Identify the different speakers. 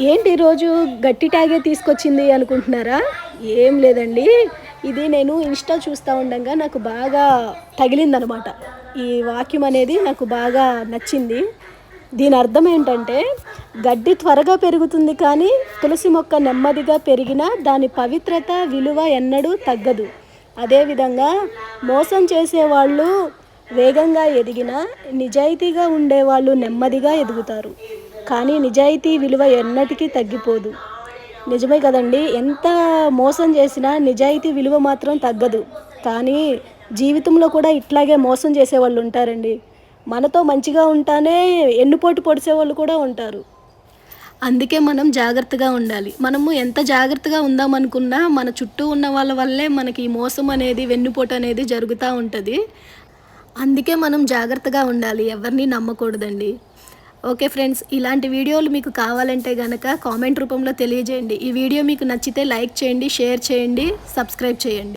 Speaker 1: ఏంటి ఈరోజు గట్టి ట్యాగే తీసుకొచ్చింది అనుకుంటున్నారా? ఏం లేదండి. ఇది నేను ఇన్‌స్టా చూస్తా ఉండంగా నాకు బాగా తగిలిందనమాట. ఈ వాక్యం అనేది నాకు బాగా నచ్చింది. దీని అర్థం ఏంటంటే, గడ్డి త్వరగా పెరుగుతుంది కానీ, తులసి మొక్క నెమ్మదిగా పెరిగినా దాని పవిత్రత, విలువ ఎన్నడూ తగ్గదు. అదేవిధంగా మోసం చేసేవాళ్ళు వేగంగా ఎదిగినా, నిజాయితీగా ఉండేవాళ్ళు నెమ్మదిగా ఎదుగుతారు. కానీ నిజాయితీ విలువ ఎన్నటికీ తగ్గిపోదు. నిజమే కదండీ! ఎంత మోసం చేసినా నిజాయితీ విలువ మాత్రం తగ్గదు. కానీ జీవితంలో కూడా ఇట్లాగే మోసం చేసేవాళ్ళు ఉంటారండి. మనతో మంచిగా ఉంటానే ఎన్నుపోటు పొడిసేవాళ్ళు కూడా ఉంటారు. అందుకే మనం జాగ్రత్తగా ఉండాలి. మనము ఎంత జాగ్రత్తగా ఉందామనుకున్నా మన చుట్టూ ఉన్న వాళ్ళ వల్లే మనకి ఈ మోసం అనేది, వెన్నుపోటు అనేది జరుగుతూ ఉంటది. అందుకే మనం జాగ్రత్తగా ఉండాలి. ఎవరిని నమ్మకూడదండి. ఓకే ఫ్రెండ్స్, ఇలాంటి వీడియోలు మీకు కావాలంటే గనక కామెంట్ రూపంలో తెలియజేయండి. ఈ వీడియో మీకు నచ్చితే లైక్ చేయండి, షేర్ చేయండి, సబ్స్క్రైబ్ చేయండి.